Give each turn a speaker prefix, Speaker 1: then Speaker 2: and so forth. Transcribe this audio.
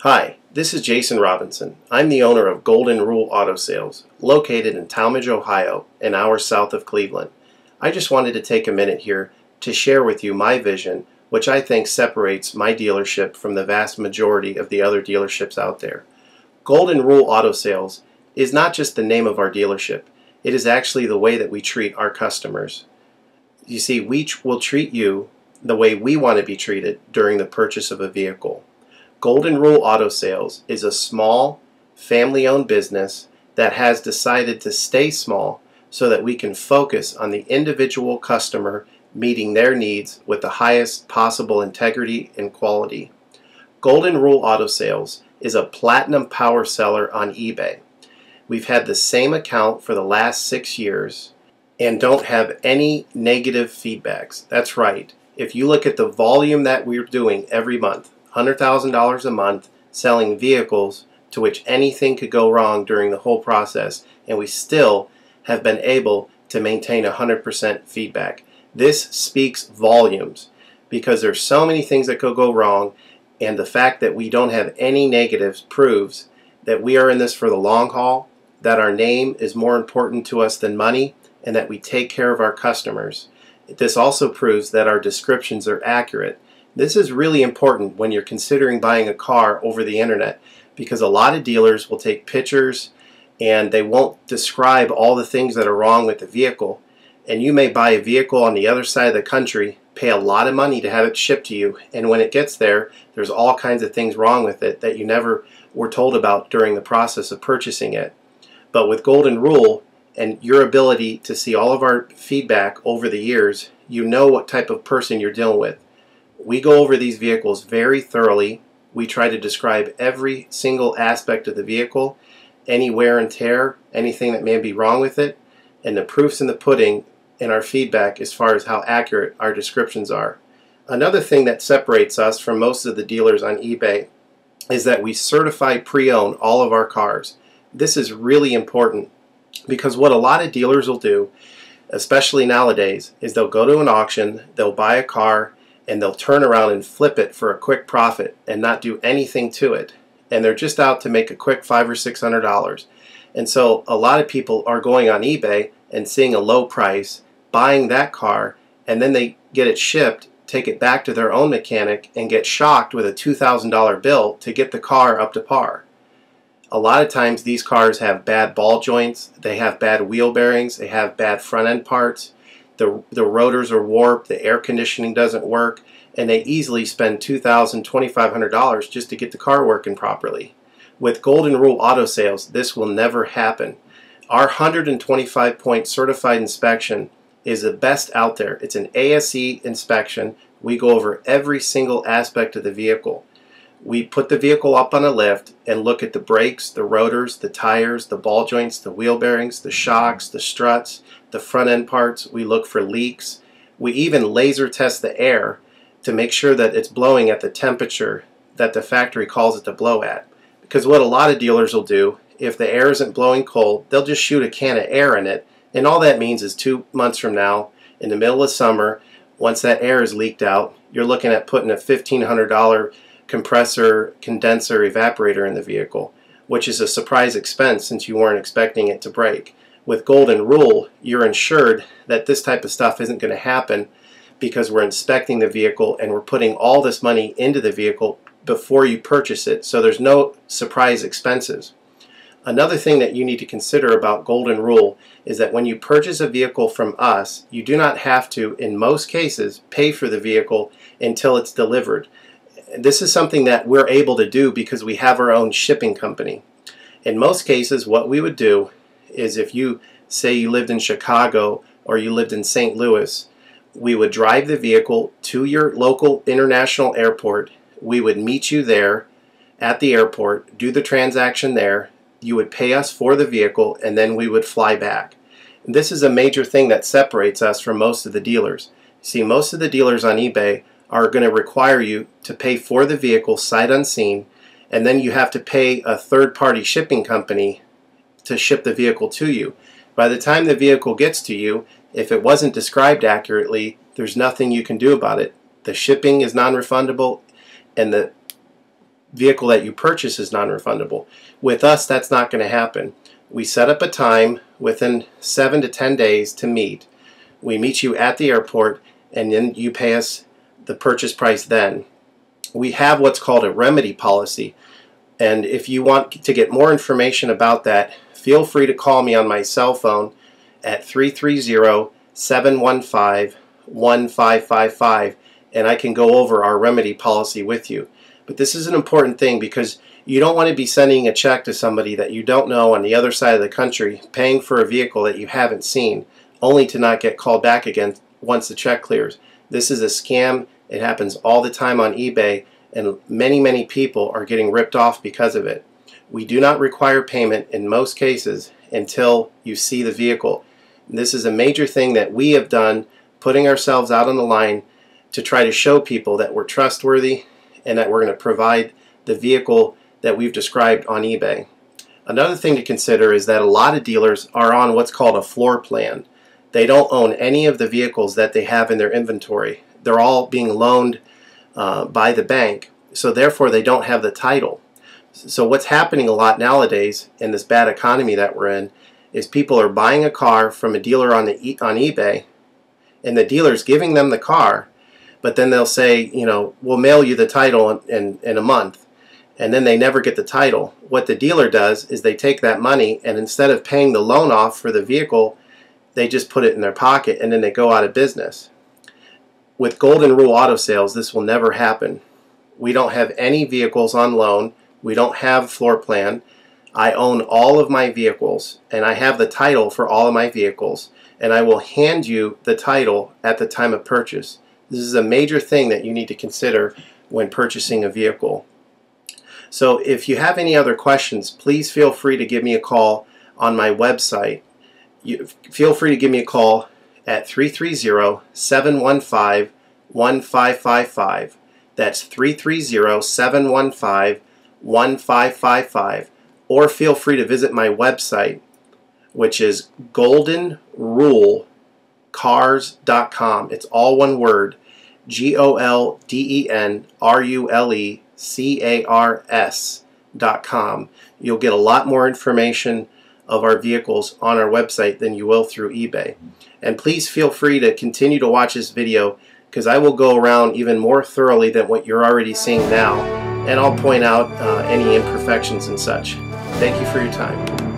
Speaker 1: Hi, this is Jason Robinson. I'm the owner of Golden Rule Auto Sales, located in Tallmadge, Ohio, an hour south of Cleveland. I just wanted to take a minute here to share with you my vision, which I think separates my dealership from the vast majority of the other dealerships out there. Golden Rule Auto Sales is not just the name of our dealership, it is actually the way that we treat our customers. You see, we will treat you the way we want to be treated during the purchase of a vehicle. Golden Rule Auto Sales is a small, family-owned business that has decided to stay small so that we can focus on the individual customer meeting their needs with the highest possible integrity and quality. Golden Rule Auto Sales is a platinum power seller on eBay. We've had the same account for the last 6 years and don't have any negative feedbacks. That's right. If you look at the volume that we're doing every month, $100,000 a month selling vehicles to which anything could go wrong during the whole process, and we still have been able to maintain 100% feedback. This speaks volumes because there's so many things that could go wrong, and the fact that we don't have any negatives proves that we are in this for the long haul, that our name is more important to us than money, and that we take care of our customers. This also proves that our descriptions are accurate. This is really important when you're considering buying a car over the internet, because a lot of dealers will take pictures and they won't describe all the things that are wrong with the vehicle, and you may buy a vehicle on the other side of the country, pay a lot of money to have it shipped to you, and when it gets there, there's all kinds of things wrong with it that you never were told about during the process of purchasing it. But with Golden Rule and your ability to see all of our feedback over the years, you know what type of person you're dealing with. We go over these vehicles very thoroughly. We try to describe every single aspect of the vehicle, any wear and tear, anything that may be wrong with it, and the proof's in the pudding in our feedback as far as how accurate our descriptions are. Another thing that separates us from most of the dealers on eBay is that we certify pre-owned all of our cars. This is really important because what a lot of dealers will do, especially nowadays, is they'll go to an auction, they'll buy a car, and they'll turn around and flip it for a quick profit and not do anything to it. And they're just out to make a quick $500 or $600. And so a lot of people are going on eBay and seeing a low price, buying that car, and then they get it shipped, take it back to their own mechanic, and get shocked with a $2,000 bill to get the car up to par. A lot of times these cars have bad ball joints, they have bad wheel bearings, they have bad front end parts. The rotors are warped, the air conditioning doesn't work, and they easily spend $2,000, $2,500 just to get the car working properly. With Golden Rule Auto Sales, this will never happen. Our 125-point certified inspection is the best out there. It's an ASE inspection. We go over every single aspect of the vehicle. We put the vehicle up on a lift and look at the brakes, the rotors, the tires, the ball joints, the wheel bearings, the shocks, the struts, the front end parts. We look for leaks. We even laser test the air to make sure that it's blowing at the temperature that the factory calls it to blow at. Because what a lot of dealers will do, if the air isn't blowing cold, they'll just shoot a can of air in it, and all that means is 2 months from now, in the middle of summer, once that air is leaked out, you're looking at putting a $1,500 compressor, condenser, evaporator in the vehicle, which is a surprise expense since you weren't expecting it to break. With Golden Rule, you're ensured that this type of stuff isn't going to happen because we're inspecting the vehicle and we're putting all this money into the vehicle before you purchase it, so there's no surprise expenses. Another thing that you need to consider about Golden Rule is that when you purchase a vehicle from us, you do not have to, in most cases, pay for the vehicle until it's delivered. This is something that we're able to do because we have our own shipping company. In most cases, what we would do is if you say you lived in Chicago or you lived in St. Louis, we would drive the vehicle to your local international airport. We would meet you there at the airport, do the transaction there. You would pay us for the vehicle, and then we would fly back. And this is a major thing that separates us from most of the dealers. See, most of the dealers on eBay are going to require you to pay for the vehicle sight unseen, and then you have to pay a third-party shipping company to ship the vehicle to you. By the time the vehicle gets to you, if it wasn't described accurately, there's nothing you can do about it. The shipping is non-refundable, and the vehicle that you purchase is non-refundable. With us, that's not going to happen. We set up a time within 7 to 10 days to meet. We meet you at the airport, and then you pay us the purchase price then. We have what's called a remedy policy, and if you want to get more information about that, feel free to call me on my cell phone at 330-715-1555, and I can go over our remedy policy with you. But this is an important thing because you don't want to be sending a check to somebody that you don't know on the other side of the country, paying for a vehicle that you haven't seen, only to not get called back again once the check clears. This is a scam. It happens all the time on eBay, and many people are getting ripped off because of it. We do not require payment in most cases until you see the vehicle. And this is a major thing that we have done, putting ourselves out on the line to try to show people that we're trustworthy and that we're going to provide the vehicle that we've described on eBay. Another thing to consider is that a lot of dealers are on what's called a floor plan. They don't own any of the vehicles that they have in their inventory. They're all being loaned by the bank, so therefore they don't have the title. So what's happening a lot nowadays in this bad economy that we're in is people are buying a car from a dealer on eBay, and the dealer's giving them the car, but then they'll say, you know, we'll mail you the title in a month, and then they never get the title. What the dealer does is they take that money, and instead of paying the loan off for the vehicle, they just put it in their pocket, and then they go out of business. With Golden Rule Auto Sales, this will never happen. We don't have any vehicles on loan. We don't have floor plan. I own all of my vehicles, and I have the title for all of my vehicles, and I will hand you the title at the time of purchase. This is a major thing that you need to consider when purchasing a vehicle. So if you have any other questions, please feel free to give me a call on my website. Feel free to give me a call at 330-715-1555. That's 330-715-1555. Or feel free to visit my website, which is goldenrulecars.com. It's all one word, goldenrulecars.com. You'll get a lot more information of our vehicles on our website than you will through eBay. And please feel free to continue to watch this video, because I will go around even more thoroughly than what you're already seeing now, and I'll point out any imperfections and such. Thank you for your time.